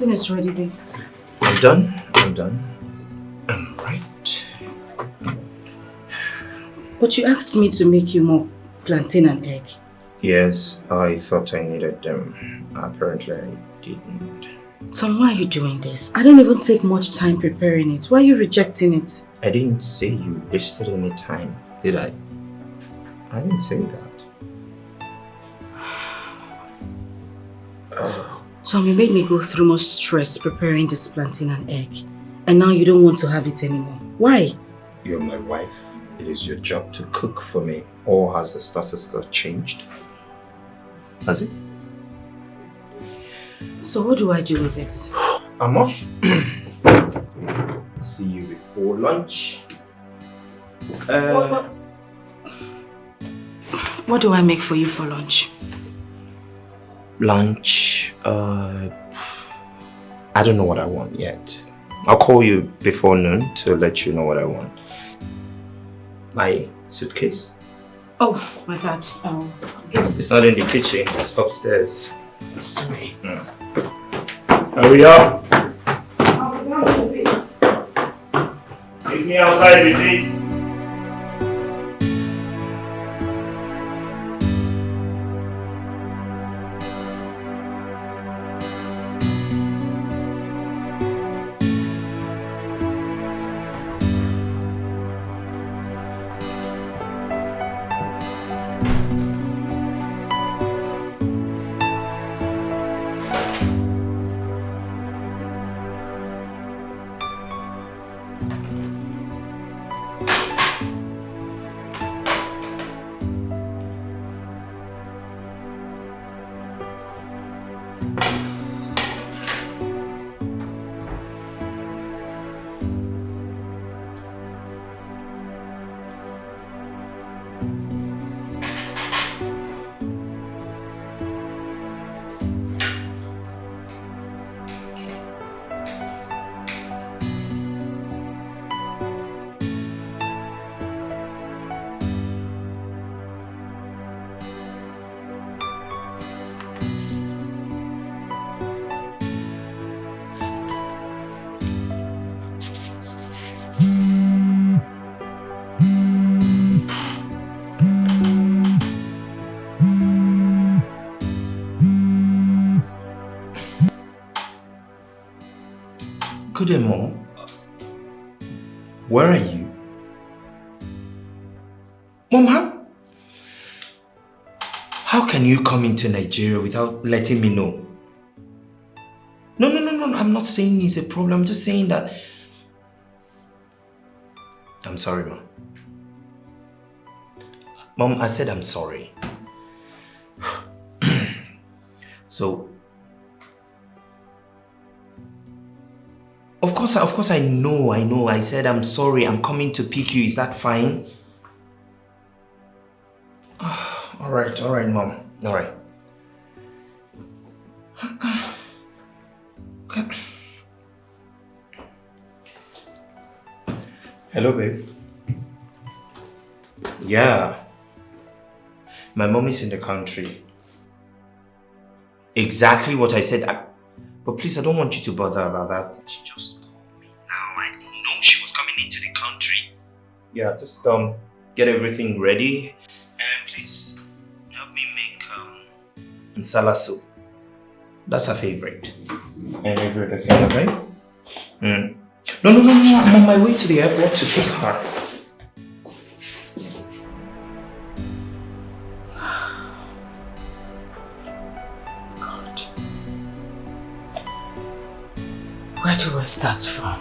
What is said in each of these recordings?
Everything is ready, babe. I'm done. I'm right. But you asked me to make you more plantain and egg. Yes, I thought I needed them. Apparently I didn't. Tom, why are you doing this? I didn't even take much time preparing it. Why are you rejecting it? I didn't say you wasted any time, did I? I didn't say that. Tom, you made me go through much stress preparing this plantain and egg. And now you don't want to have it anymore. Why? You're my wife. It is your job to cook for me. Or has the status quo changed? Has it? So what do I do with it? I'm off. See you before lunch. What do I make for you for lunch? Lunch? I don't know what I want yet. I'll call you before noon to let you know what I want. My suitcase? Oh, my God. It's not in the kitchen. It's upstairs. Sorry. Hurry up! I'll be down in a bit. Meet me outside, Vijay. Good day, Mom. Where are you? Mom, how can you come into Nigeria without letting me know? No, I'm not saying it's a problem. I'm just saying that... I'm sorry, Mom. Mom, I said I'm sorry. So... Of course I know. I said I'm sorry. I'm coming to pick you. Is that fine? All right, Mom. All right. Okay. Hello, babe. Yeah. My mom is in the country. Exactly what I said. But please, I don't want you to bother about that. She just called me now. I didn't know she was coming into the country. Yeah, just get everything ready. And please, help me make nsala soup. That's her favorite. And every other thing, okay? No. I'm on my way to the airport to pick her. Where do I start from?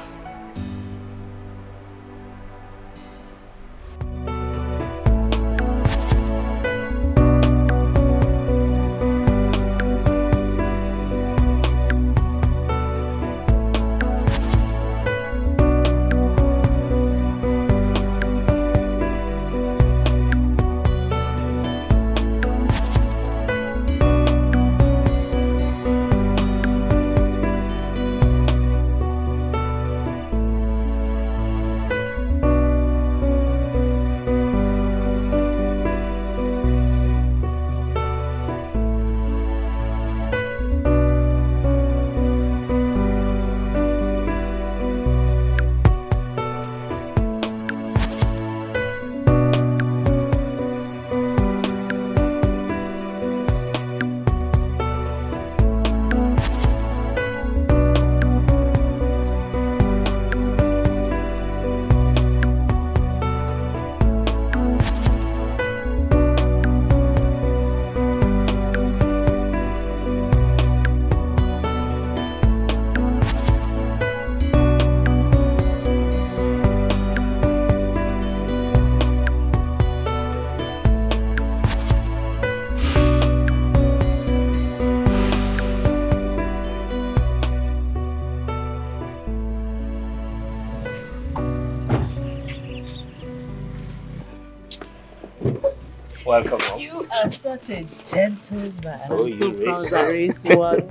Welcome, Mom. You are such a gentleman. Oh, I'm so you proud I raised one.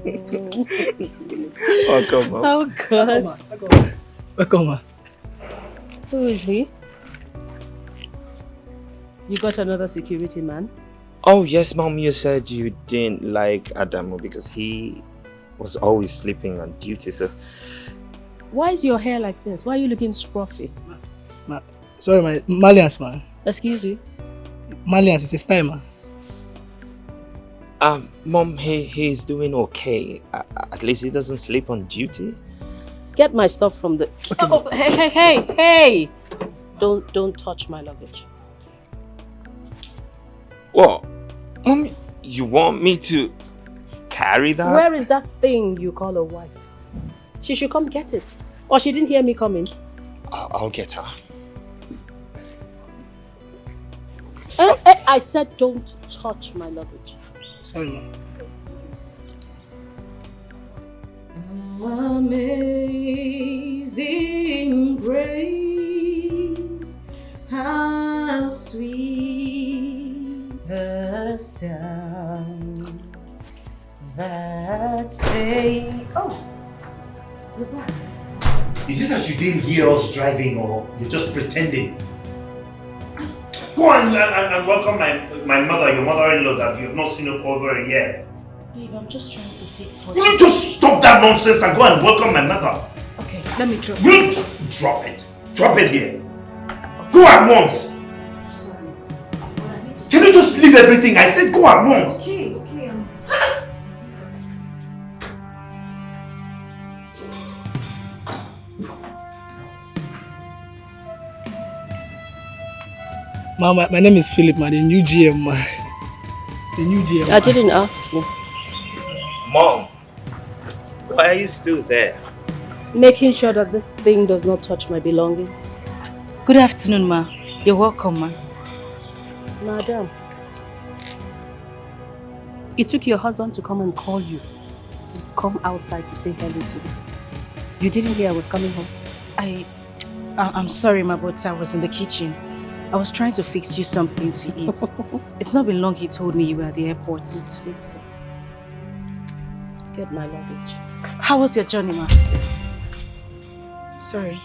Welcome, Mom. Oh, God. Welcome, ma. Who is he? You got another security man? Oh, yes, Mom. You said you didn't like Adamu because he was always sleeping on duty, so... Why is your hair like this? Why are you looking scruffy? Sorry, my Malians, man. Excuse you? Malians is a style, man. Mom, he's doing okay. At least he doesn't sleep on duty. Get my stuff from the... Okay, oh, hey! Don't touch my luggage. What? Mom, you want me to carry that? Where is that thing you call a wife? She should come get it. Or she didn't hear me coming. I'll get her. I said don't touch my luggage. Sorry, ma. Amazing grace, how sweet the sound that saved. Oh, you're back. Is it that you didn't hear us driving or you're just pretending? Go and welcome my mother, your mother-in-law that you have not seen her for over a year. Babe, I'm just trying to fix what Will you just stop that nonsense and go and welcome my mother? Okay, let me drop Will you drop it? Drop it here. Go at once. Sorry. Can you just leave everything? I said go at once. Okay. Ma, my name is Philip, man. The new GM, man. The new GM. I didn't ask you. Mom, why are you still there? Making sure that this thing does not touch my belongings. Good afternoon, ma. You're welcome, ma. Madam, it took your husband to come and call you to come outside to say hello to me. You didn't hear I was coming home? I'm sorry, ma, but I was in the kitchen. I was trying to fix you something to eat. It's not been long he told me you were at the airport. Please fix it. Get my luggage. How was your journey, ma? Sorry.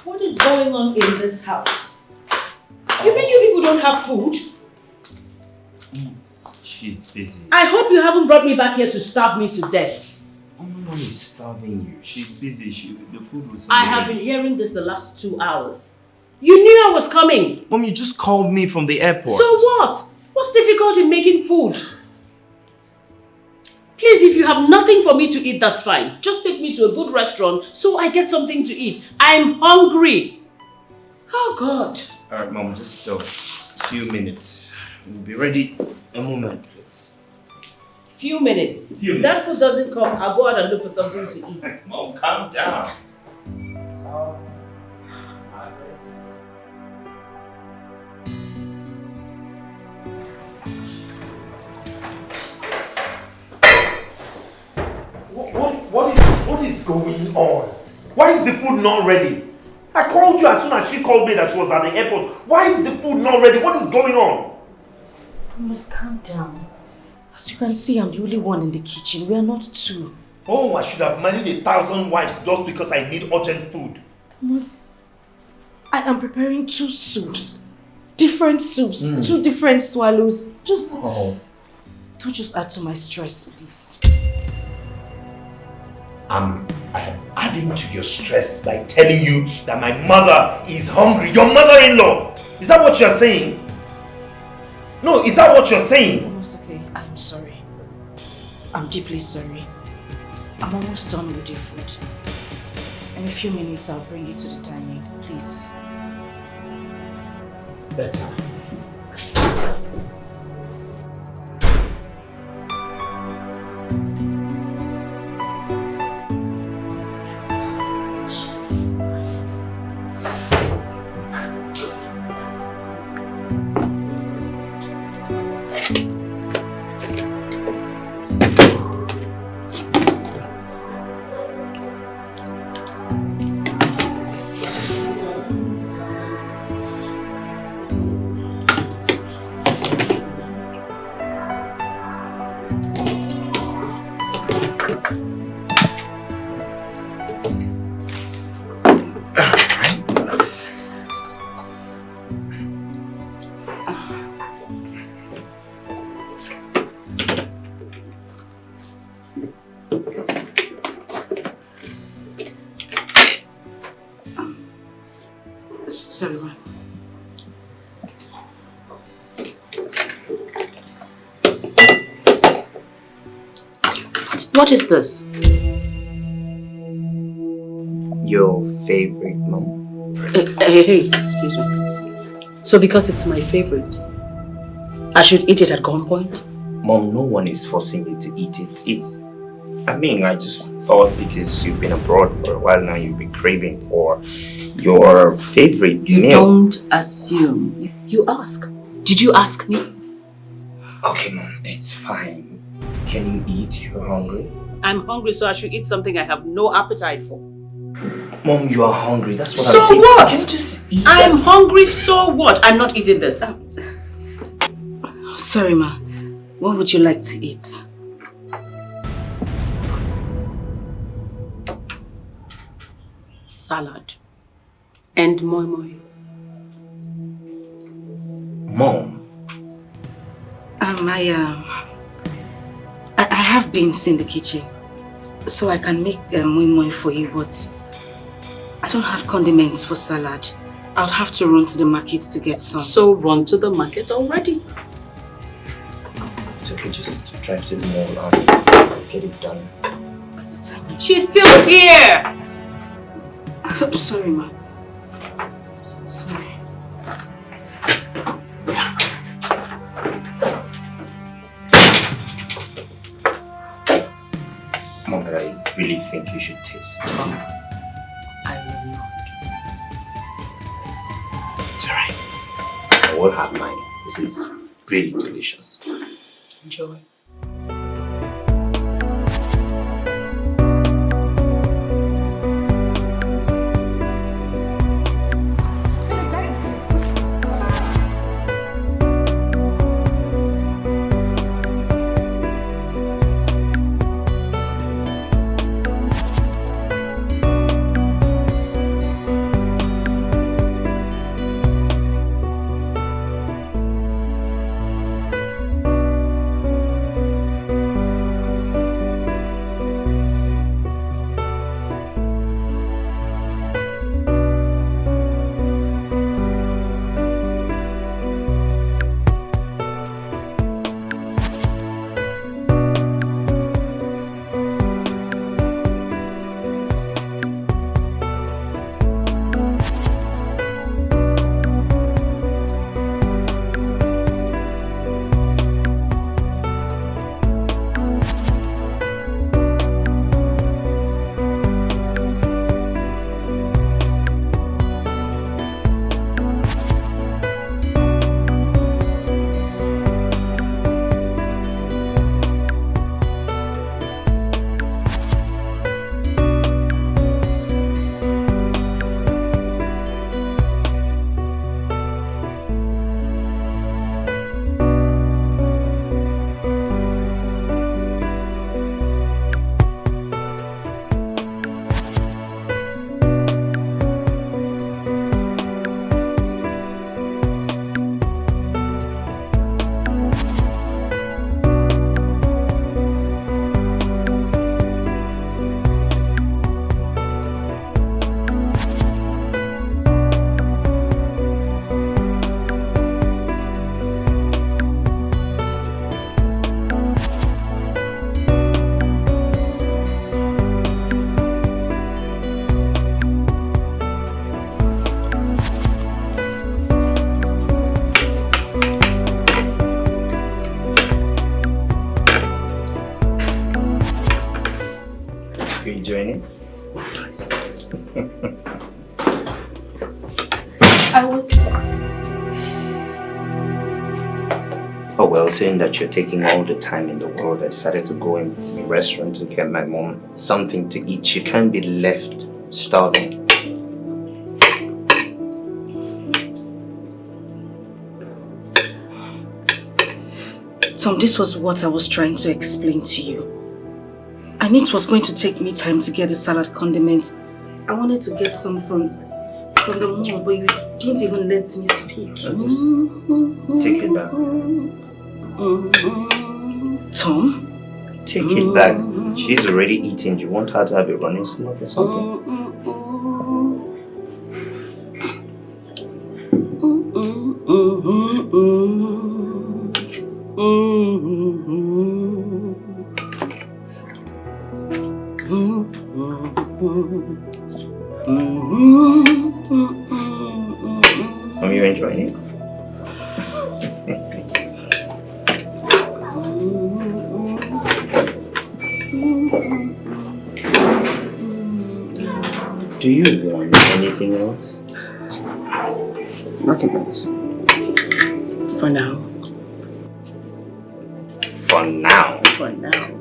What is going on in this house? You mean you people don't have food? She's busy. I hope you haven't brought me back here to starve me to death. Oh, no one is starving you. She's busy. The food was... I have been hearing this the last 2 hours. You knew I was coming. Mom, you just called me from the airport. So what? What's difficult in making food? Please, if you have nothing for me to eat, that's fine. Just take me to a good restaurant so I get something to eat. I'm hungry. Oh, God. Alright, Mom, just a few minutes. We'll be ready. A moment, please. Few minutes. If that food doesn't come, I'll go out and look for something to eat. Mom, calm down. What is going on? Why is the food not ready? I called you as soon as she called me that she was at the airport. Why is the food not ready? What is going on? You must calm down. As you can see, I'm the only one in the kitchen. We are not two. Oh, I should have married 1,000 wives just because I need urgent food. Thomas, I am preparing 2 soups. Different soups. 2 different swallows. Don't just add to my stress, please. I'm I am adding to your stress by telling you that my mother is hungry. Your mother-in-law! Is that what you're saying? No, is that what you're saying? No, it's okay. I'm sorry. I'm deeply sorry. I'm almost done with the food. In a few minutes, I'll bring it to the dining. Please. Better. Sorry, ma. What is this? Your favorite, Mom? Hey, excuse me. So because it's my favorite, I should eat it at gunpoint? Mom, no one is forcing you to eat it. I just thought because you've been abroad for a while now, you've been craving for your favorite meal. You don't assume. You ask. Did you ask me? Okay, Mom, it's fine. Can you eat? You're hungry? I'm hungry, so I should eat something I have no appetite for. Mom, you are hungry. That's what So I'm saying. what? Can you just eat? I'm hungry, so what? I'm not eating this. Sorry, ma. What would you like to eat? Salad. And moi moi. Mom. I have beans in the kitchen, so I can make moi moi for you, but I don't have condiments for salad. I'll have to run to the market to get some. So run to the market already. It's okay, just drive to the mall and get it done. She's still here! I'm sorry, ma. Sorry. Mom, but I really think you should taste it. I will not. It's alright. I will have mine. This is really delicious. Enjoy. I was... Oh well, saying that you're taking all the time in the world, I decided to go in the restaurant to get my mom something to eat. She can't be left starving. Tom, this was what I was trying to explain to you. I knew it was going to take me time to get the salad condiments. I wanted to get some from the mall, but you didn't even let me speak. I'll just take it back. Tom? Take it back. She's already eating. You want her to have a running stomach or something? Are you enjoying it? Do you want anything else? Nothing else. For now. For now? For now.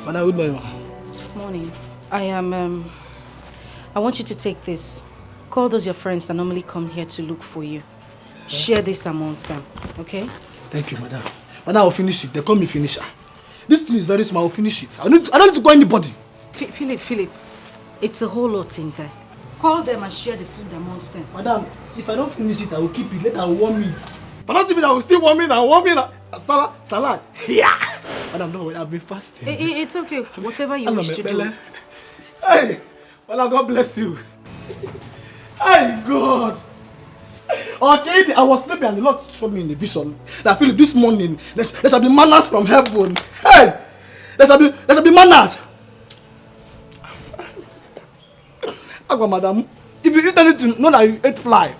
Madam, good morning. Morning. I want you to take this. Call those your friends that normally come here to look for you. Share this amongst them, okay? Thank you, madam. Madam, I'll finish it. They call me finisher. This thing is very small. I'll finish it. I don't need to call anybody. Philip, it's a whole lot in there. Call them and share the food amongst them. Madam, if I don't finish it, I will keep it. Later, I will warm it. But not even I will still warm it and warm it. Salad. Yeah. Madam, don't worry. I've been fasting. It's okay. Whatever you wish to do. Hey, Madam, God bless you. Hey, God. Okay, I was sleeping and the Lord showed me in the vision that Philip, this morning there shall be manners from heaven. Hey, there shall be manners. Agwa, madam, if you eat anything, know that you ate fly.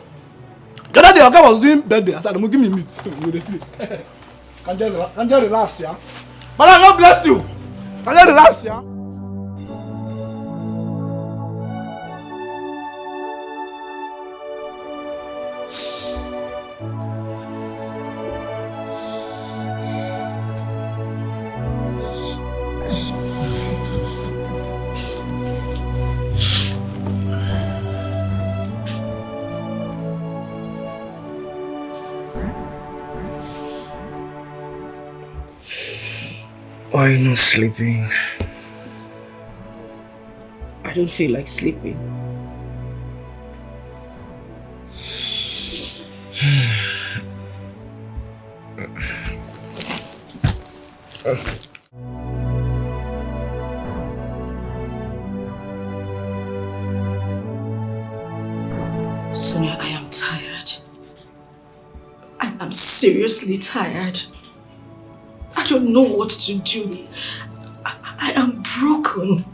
The other day, Oga was doing birthday. I said, give me meat. You refuse. Can you relax, yeah? Madam, God bless you. Can you relax, yeah? Why are you not sleeping? I don't feel like sleeping. Sonia, I am tired. I'm seriously tired. I don't know what to do. I am broken.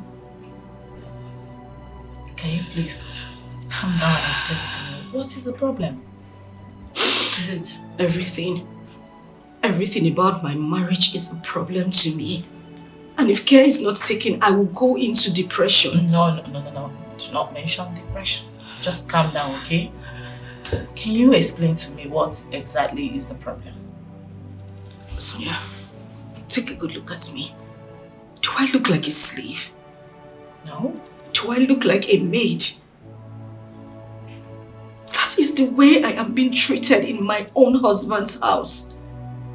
Can you please calm down and explain to me? What is the problem? What is it? Everything. Everything about my marriage is a problem to me. And if care is not taken, I will go into depression. No. Do not mention depression. Just calm down, okay? Can you explain to me what exactly is the problem? Sonia, take a good look at me. Do I look like a slave? No. Do I look like a maid? That is the way I am being treated in my own husband's house.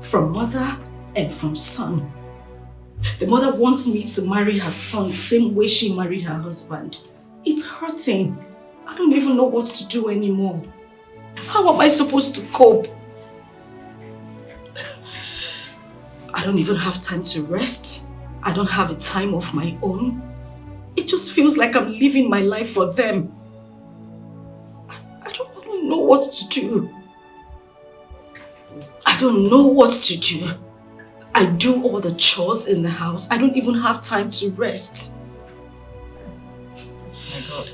From mother and from son. The mother wants me to marry her son the same way she married her husband. It's hurting. I don't even know what to do anymore. How am I supposed to cope? I don't even have time to rest. I don't have a time of my own. It just feels like I'm living my life for them. I don't know what to do. I don't know what to do. I do all the chores in the house. I don't even have time to rest. My God.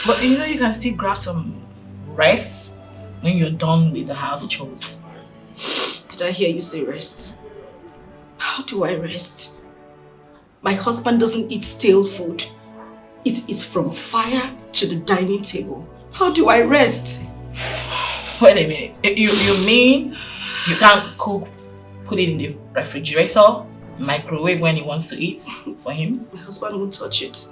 But you know you can still grab some rest when you're done with the house chores. Did I hear you say rest? How do I rest? My husband doesn't eat stale food. It is from fire to the dining table. How do I rest? Wait a minute. You mean you can't cook, put it in the refrigerator, microwave when he wants to eat for him? My husband won't touch it.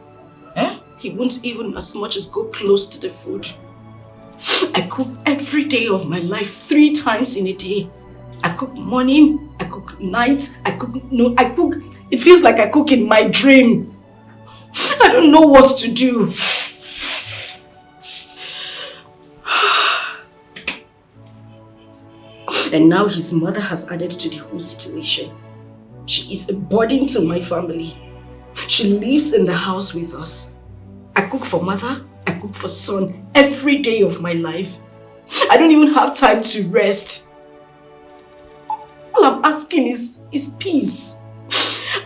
Eh? He won't even as much as go close to the food. I cook every day of my life 3 times in a day. I cook morning, I cook night, I cook. It feels like I cook in my dream. I don't know what to do. And now his mother has added to the whole situation. She is a burden to my family. She lives in the house with us. I cook for mother, I cook for son every day of my life. I don't even have time to rest. All I'm asking is peace.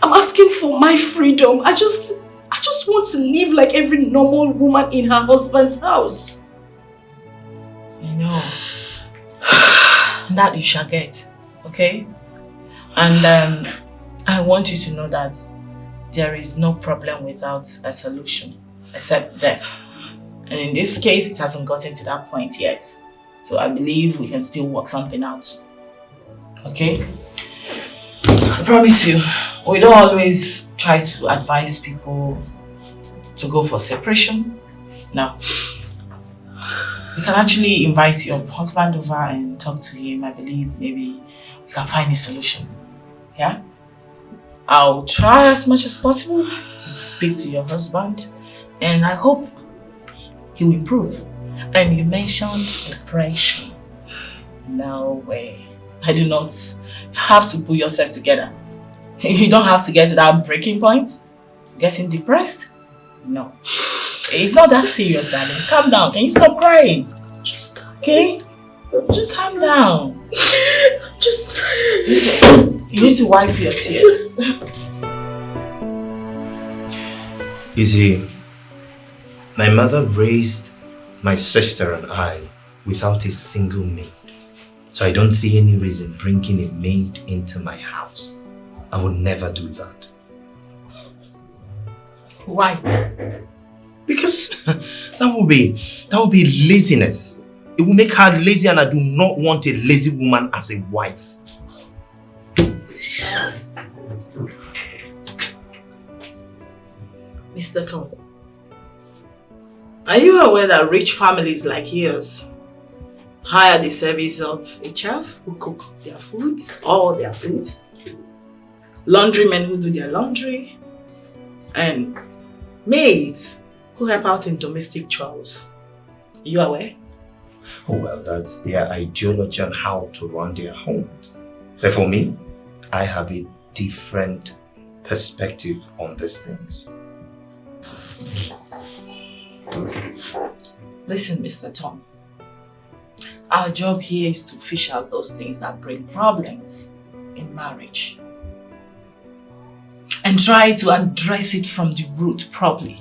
I'm asking for my freedom. I just want to live like every normal woman in her husband's house. I know. That you shall get, okay? And I want you to know that there is no problem without a solution, except death. And in this case, it hasn't gotten to that point yet. So I believe we can still work something out. Okay? I promise you, we don't always try to advise people to go for separation. No. You can actually invite your husband over and talk to him. I believe maybe we can find a solution. Yeah? I'll try as much as possible to speak to your husband, and I hope he will improve. And you mentioned depression. No way. I do not have to put yourself together. You don't have to get to that breaking point. Getting depressed? No. It's not that serious, darling. Calm down. Can you stop crying? Just tired. Okay? Just calm down. I'm just tired. Listen, you need to wipe your tears. You see, my mother raised my sister and I without a single maid. So I don't see any reason bringing a maid into my house. I would never do that. Why? Because that would be laziness. It will make her lazy, and I do not want a lazy woman as a wife. Mr. Tom, are you aware that rich families like yours hire the service of a chef who cook their foods, all their foods, laundrymen who do their laundry, and maids who help out in domestic chores? Are you aware? Oh, well, that's their ideology on how to run their homes. But for me, I have a different perspective on these things. Listen, Mr. Tom. Our job here is to fish out those things that bring problems in marriage and try to address it from the root properly.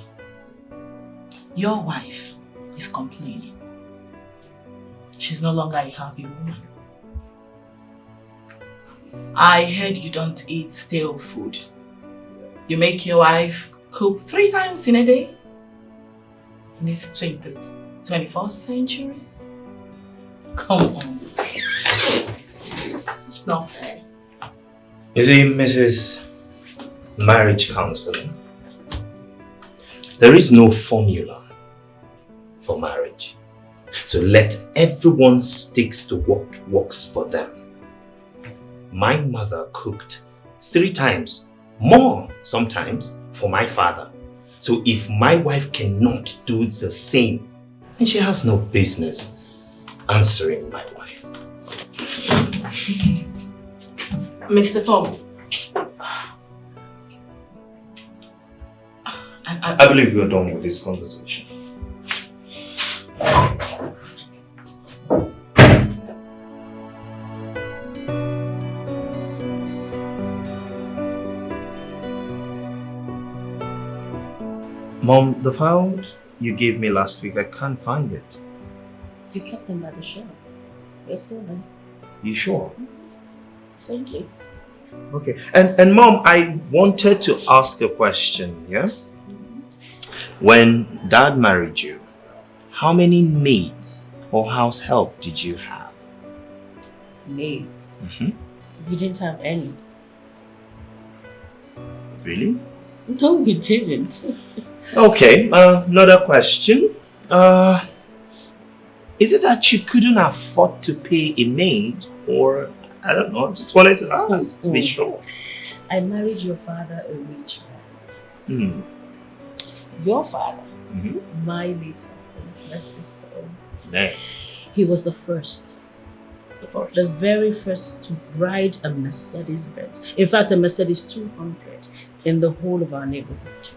Your wife is complaining. She's no longer a happy woman. I heard you don't eat stale food. You make your wife cook 3 times in a day? In this 21st century? Come on. It's not fair. You see, Mrs. Marriage Counselor, there is no formula for marriage. So let everyone stick to what works for them. My mother cooked 3 times, more sometimes, for my father. So if my wife cannot do the same, then she has no business answering my wife. Mr. Tom. I believe we're done with this conversation. Mom, the file you gave me last week, I can't find it. You kept them by the shelf. They're still there. You sure? Same place. Okay. And Mom, I wanted to ask a question, yeah? When Dad married you, how many maids or house help did you have? Maids? We didn't have any. Really? No, we didn't. Okay, another question. Is it that you couldn't afford to pay a maid, or I don't know, just wanted to ask to be sure. I married your father, a rich man. Your father, my late husband, bless his soul. Yeah. He was the first. The very first to ride a Mercedes Benz. In fact, a Mercedes 200 in the whole of our neighborhood.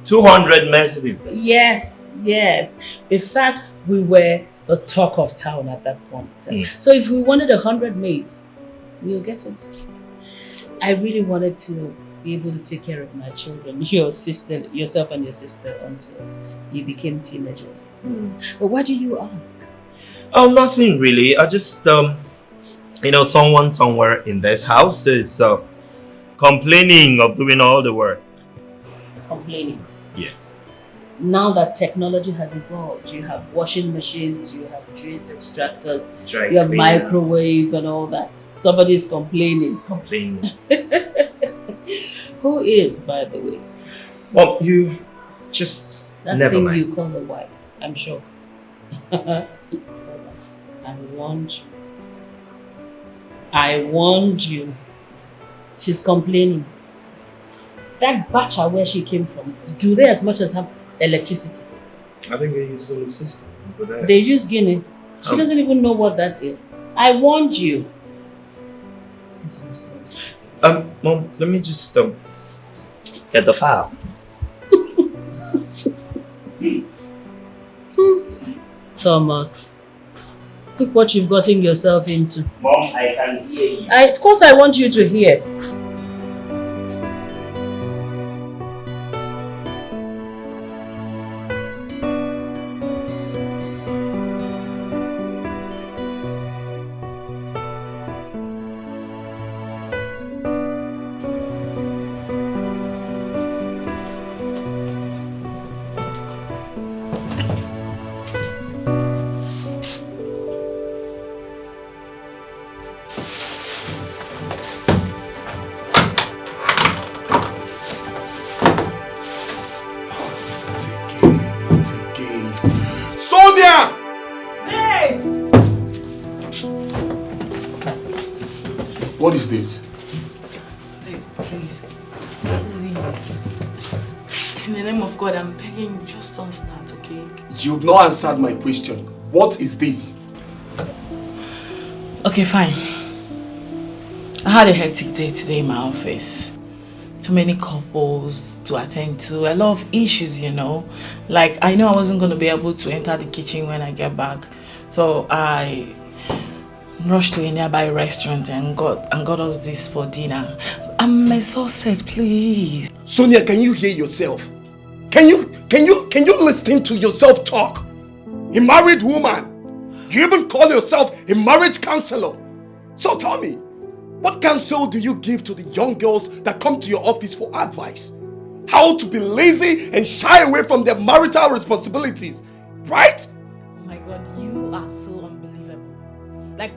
200 Mercedes Benz? Yes. In fact, we were the talk of town at that point. So if we wanted 100 maids, we'll get it. I really wanted to be able to take care of my children, yourself and your sister, until you became teenagers. But why do you ask? Oh, nothing really. I just, someone somewhere in this house is complaining of doing all the work. Complaining? Yes. Now that technology has evolved, you have washing machines, you have juice extractors, you have microwave and all that. Somebody's complaining. Who is, by the way? Well, you just that never thing mind. You call a wife, I'm sure. I warned you. She's complaining. That Bacha, where she came from, do they as much as have electricity? I think they use solar system. They use Guinea. She doesn't even know what that is. I warned you. Mom, let me just get the file. Thomas, look what you've gotten yourself into. Mom, I can hear you. Of course I want you to hear. What is this? Hey, please. In the name of God, I'm begging you, just don't start, okay? You've not answered my question. What is this? Okay, fine. I had a hectic day today in my office. Too many couples to attend to, a lot of issues, Like, I know I wasn't going to be able to enter the kitchen when I get back. So I rushed to a nearby restaurant and got us this for dinner. I'm exhausted, please. Sonia, can you hear yourself? Can you listen to yourself talk? A married woman. You even call yourself a marriage counselor. So tell me, what counsel do you give to the young girls that come to your office for advice? How to be lazy and shy away from their marital responsibilities, right? Oh my God, you are so unbelievable. Like,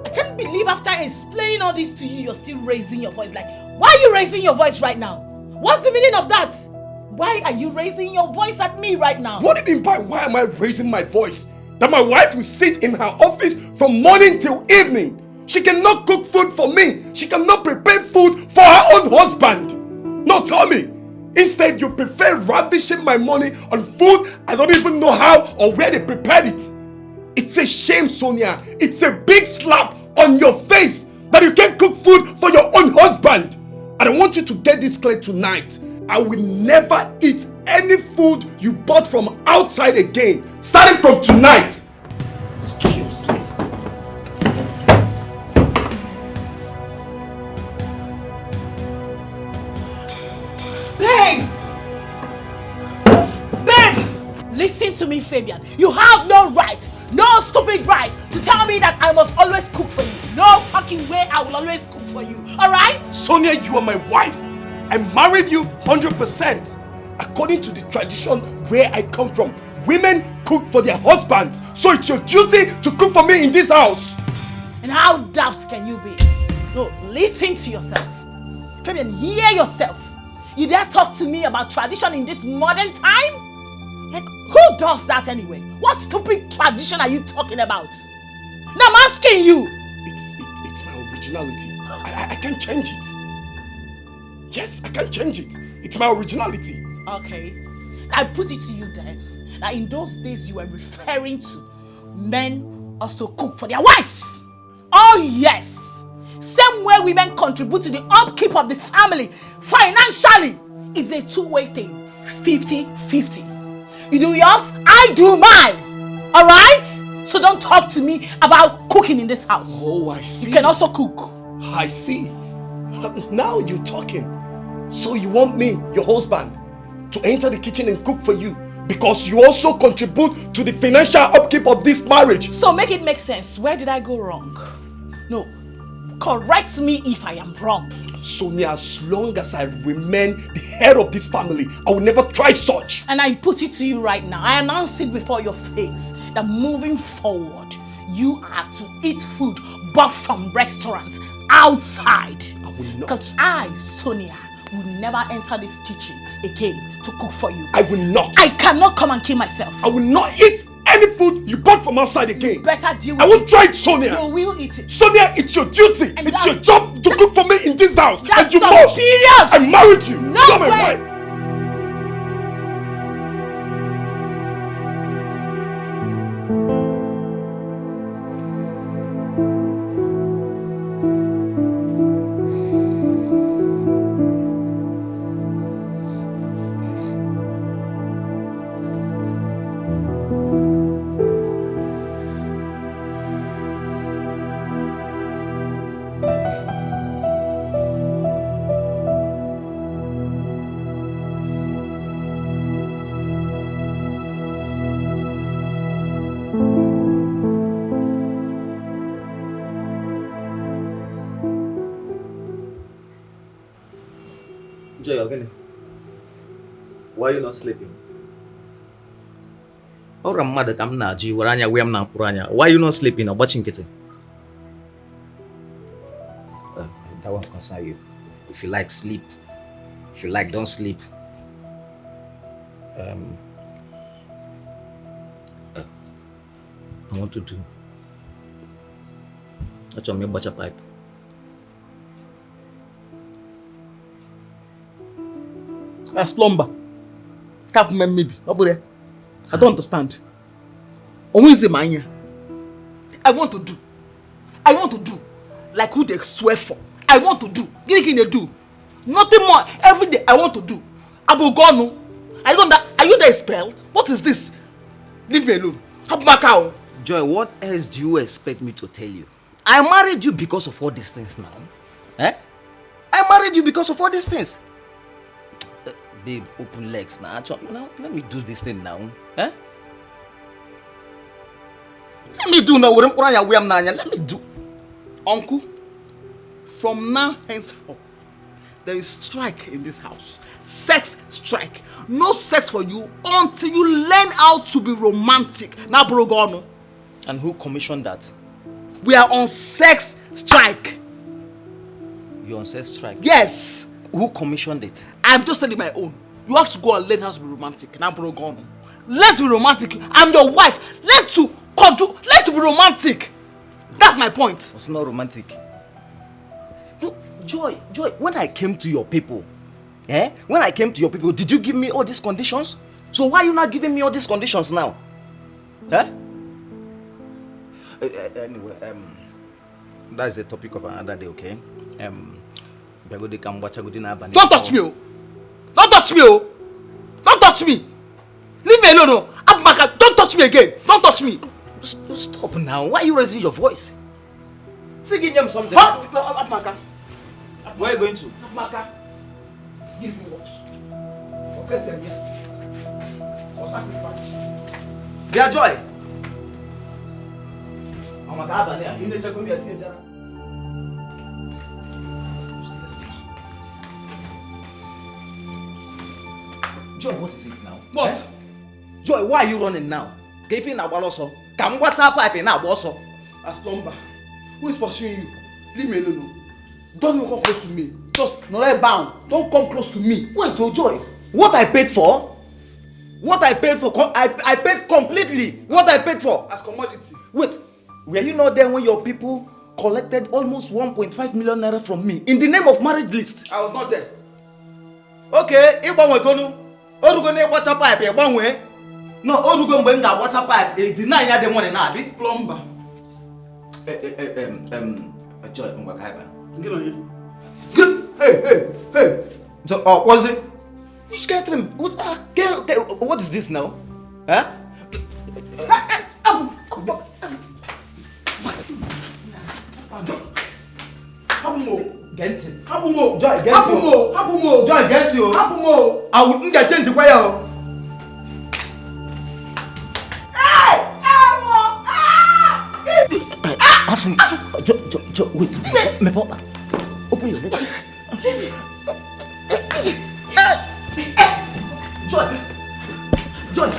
I can't can't believe after explaining all this to you, you're still raising your voice. Like, why are you raising your voice right now? What's the meaning of that? Why are you raising your voice at me right now? What do you mean by why am I raising my voice? That my wife will sit in her office from morning till evening. She cannot cook food for me. She cannot prepare food for her own husband. No, tell me. Instead, you prefer ravishing my money on food I don't even know how or where they prepared it. It's a shame, Sonia. It's a big slap on your face that you can't cook food for your own husband. And I want you to get this clear tonight. I will never eat any food you bought from outside again, starting from tonight. Excuse me. Babe! Babe! Listen to me, Fabian. You have no right, no stupid right to tell me that I must always cook for you. No fucking way I will always cook for you. Alright? Sonia, you are my wife. I married you 100%. According to the tradition where I come from, women cook for their husbands. So it's your duty to cook for me in this house. And how daft can you be? No, listen to yourself. Fabian, hear yourself. You dare talk to me about tradition in this modern time? Like, who does that anyway? What stupid tradition are you talking about? Now I'm asking you. It's my originality. I can't change it. Yes, I can't change it. It's my originality. Okay. I put it to you then. That in those days you were referring to men also cook for their wives. Oh yes. Same way women contribute to the upkeep of the family financially. It's a two-way thing. 50-50. You do yours, I do mine. Alright? So don't talk to me about cooking in this house. Oh, I see. You can also cook. I see. Now you're talking. So you want me, your husband, to enter the kitchen and cook for you because you also contribute to the financial upkeep of this marriage. So make it make sense. Where did I go wrong? No. Correct me if I am wrong. Sonia, as long as I remain the head of this family, I will never try such. And I put it to you right now. I announce it before your face that moving forward, you are to eat food bought from restaurants outside. I will not. Because I, Sonia, will never enter this kitchen again to cook for you. I will not. I cannot come and kill myself. I will not eat any food you bought from outside again. You better deal with I won't try it, Sonia. You will eat it. Sonia, it's your duty. And it's your job to cook for me in this house. That's and you some must. period. I married you. No You're my way. wife. Joy, again. Why are you not sleeping? Why are you not sleeping or watching kitty? That won't concern you. If you like, sleep. If you like, don't sleep. I want to do. That's your butcher pipe. As plumber. Capman maybe. I don't understand. Always mine. I want to do. Like who they swear for. I want to do. Get it in the do. Nothing more. Every day I want to do. Abu Govnor. Are you the spell? What is this? Leave me alone. Macau. Joy, what else do you expect me to tell you? I married you because of all these things now. Eh? I married you because of all these things. Babe, open legs now. Now, let me do this thing now. Eh? Let me do now. Let me do. Uncle, from now henceforth, there is strike in this house. Sex strike. No sex for you until you learn how to be romantic. Now, Govnor. And who commissioned that? We are on sex strike. You're on sex strike? Yes. Who commissioned it? I'm just telling my own. You have to go and learn how to be romantic. Now, bro, Govnor. Let's be romantic. I'm your wife. Let's be romantic. That's my point. It's not romantic. No, Joy, when I came to your people, when I came to your people, did you give me all these conditions? So why are you not giving me all these conditions now? Anyway, that's the topic of another day, okay? Don't touch me, oh! Don't touch me, oh! Don't touch me! Leave me alone, oh! Abmaka, don't touch me again! Don't touch me! Stop now. Why are you raising your voice? Singing them something. Abmaka. Where are you going to? Abmaka. Give me what? Okay, sir. For sacrifice. Dear Joy. Joy, what is it now? What? Joy, why are you running now? If you na baloso, come water pipe na boso. As number. Who is pursuing you? Leave me alone. Don't even come close to me. Just not bound. Don't come close to me. Wait, oh Joy. What I paid for? What I paid for? I paid completely. What I paid for? As commodity. Wait, were you not there when your people collected almost 1.5 million naira from me in the name of marriage list? I was not there. Okay, Igbanwe gonu. Orugo na water pipe Igbanwe. No, orugo mgbe m ga water pipe deny ya the money na abi plumber. Joy ngwa kaiba. Get on you. Hey. So, what's it? Which catering? What is this now? Huh? Get it. Joy, get you. Joy, get you. I wouldn't get change the way. Listen, Joy, wait. Me papa. Open your lips. Joy,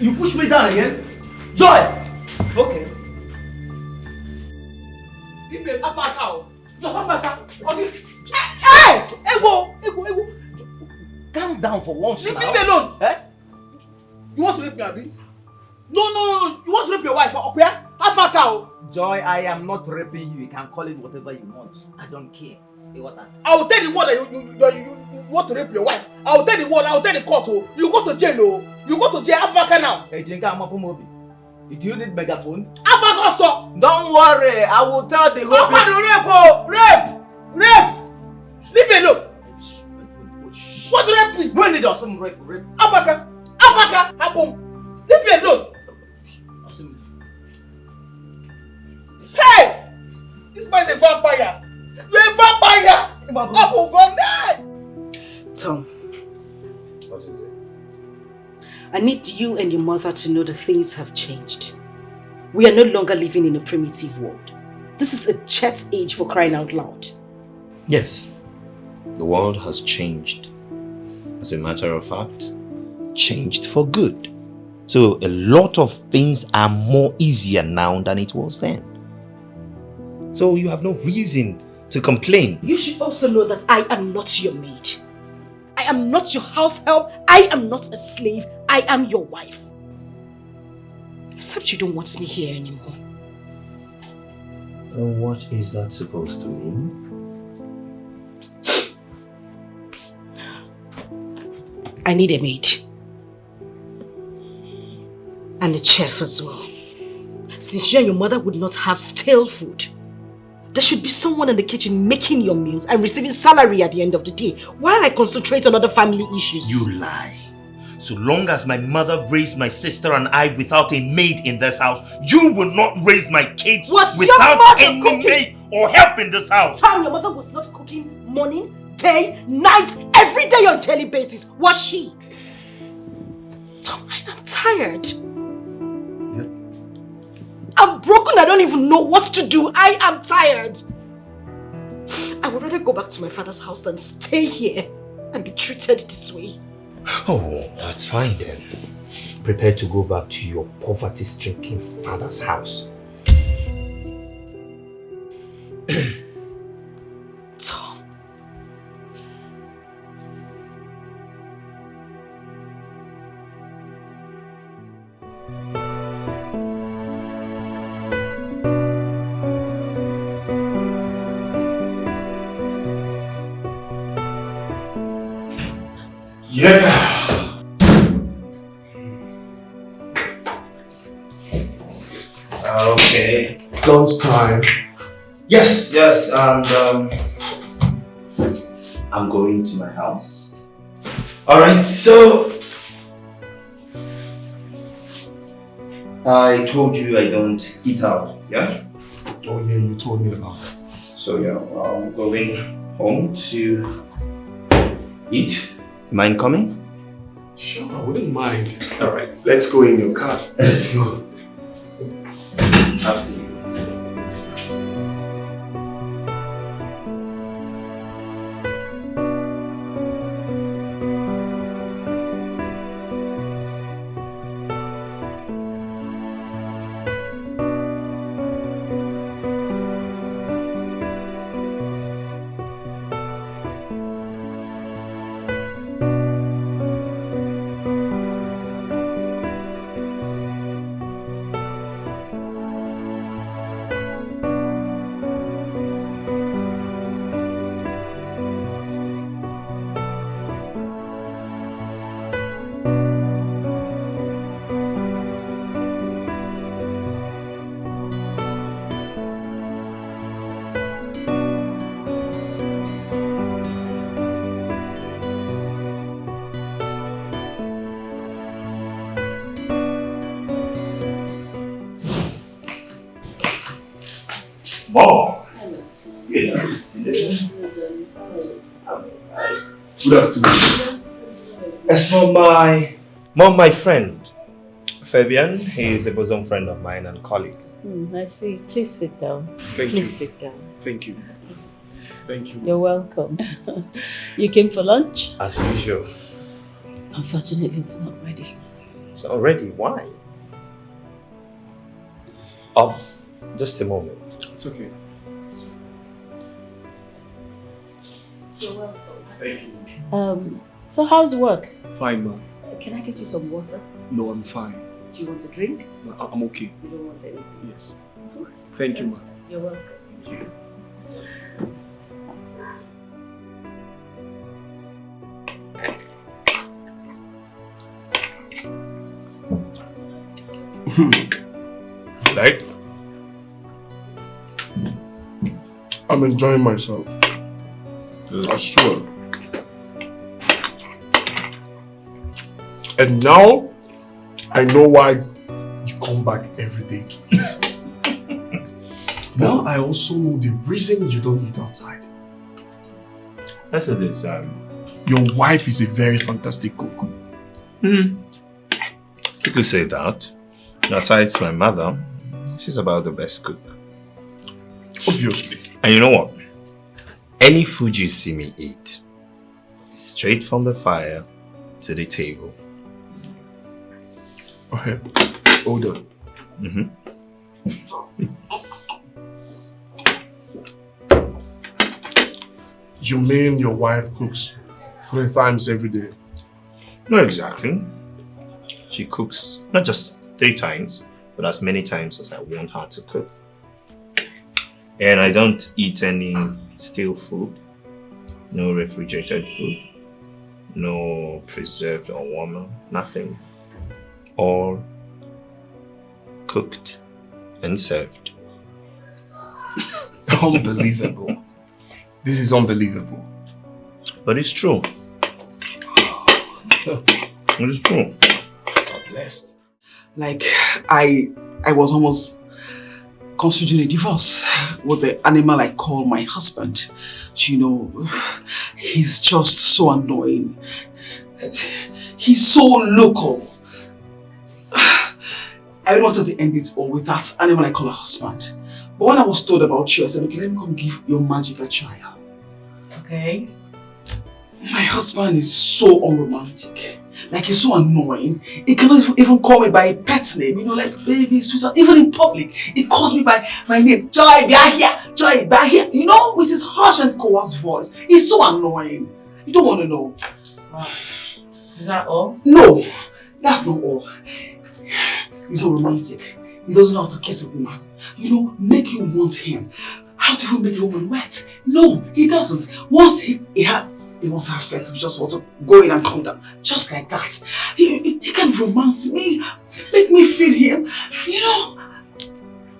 you push me down again. Joy. Okay. Give me a back out. Just come back. Okay. Hey! Ego. Calm down for once now. Leave me alone. You want to rape me, Abi? No. You want to rape your wife? Okay? Have back out. Joy, I am not raping you. You can call it whatever you want. I don't care. I will tell the word that you want to rape your wife. I will tell the word. I will tell the court. Oh, you go to jail. Oh, you go to jail. Abaka now. Hey, Jenga, I'm up on do you need megaphone? Abaka also. Don't worry. I will tell the whole. Rape. Leave me alone. What rape me? When did you some rape? Abaka. Happen. Leave me alone. Hey! This man is a vampire. You're a vampire! Apple Govnor! Tom. What is it? I need you and your mother to know that things have changed. We are no longer living in a primitive world. This is a jet age, for crying out loud. Yes, the world has changed. As a matter of fact, changed for good. So a lot of things are more easier now than it was then. So you have no reason to complain. You should also know that I am not your maid. I am not your house help. I am not a slave. I am your wife. Except you don't want me here anymore. What is that supposed to mean? I need a maid. And a chef as well. Since you and your mother would not have stale food, there should be someone in the kitchen making your meals and receiving salary at the end of the day while I concentrate on other family issues. You lie. So long as my mother raised my sister and I without a maid in this house, you will not raise my kids without any maid or help in this house. Tom, your mother was not cooking morning, day, night, every day on daily basis, was she? Tom, I am tired. I'm broken. I don't even know what to do. I am tired. I would rather go back to my father's house than stay here and be treated this way. Oh, that's fine then. Prepare to go back to your poverty-stricken father's house. Tom. Yeah. Okay. Lunchtime. Yes, and I'm going to my house. Alright, so I told you I don't eat out, yeah? Oh yeah, you told me about it. So yeah, I'm going home to eat. Mind coming? Sure, I wouldn't mind. Alright, let's go in your car. Let's go. After you. Mom! Good afternoon. As for my friend, Fabian, he is a bosom friend of mine and colleague. I see. Please sit down. Thank you. Please sit down. Thank you. Thank you. You're welcome. You came for lunch? As usual. Unfortunately, it's not ready. It's not ready. Why? Just a moment. It's okay. You're welcome. Thank you. So how's work? Fine, ma. Can I get you some water? No, I'm fine. Do you want a drink? No, I'm okay. You don't want anything? Yes. Thank you, ma. That's fine. You're welcome. Thank you. Like? I'm enjoying myself. I swear. And now, I know why you come back every day to eat. Now I also know the reason you don't eat outside. That's what it is. Your wife is a very fantastic cook. You could say that. Besides my mother, she's about the best cook. Obviously. And you know what? Any food you see me eat, straight from the fire to the table. Okay, hold on. You mean your wife cooks 3 times every day? Not exactly. She cooks not just 3 times, but as many times as I want her to cook. And I don't eat any stale food, no refrigerated food, no preserved or warmer, nothing. All cooked and served. Unbelievable. This is unbelievable. But it's true. It is true. God blessed. Like, I was almost considering a divorce with the animal I call my husband. You know, he's just so annoying. He's so local. I wanted to end it all with that animal I call a husband. But when I was told about you, I said, okay, let me come give your magic a trial. Okay. My husband is so unromantic. Like, he's so annoying. He cannot even call me by a pet name, you know, like baby, sweetheart. Even in public, he calls me by my name. Joy, be here. Joy, be here. You know, with his harsh and coarse voice. He's so annoying. You don't want to know. Wow. Is that all? No, that's not all. He's so romantic. He doesn't know how to kiss a woman. You know, make you want him. How to even make a woman wet? No, he doesn't. Once he wants to have sex, we just want to go in and come down. Just like that. He can romance me, make me feel him. You know,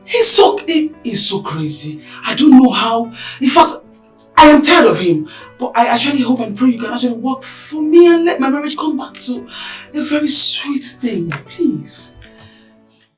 he's so crazy. I don't know how. In fact, I am tired of him. But I actually hope and pray you can actually work for me and let my marriage come back to a very sweet thing. Please.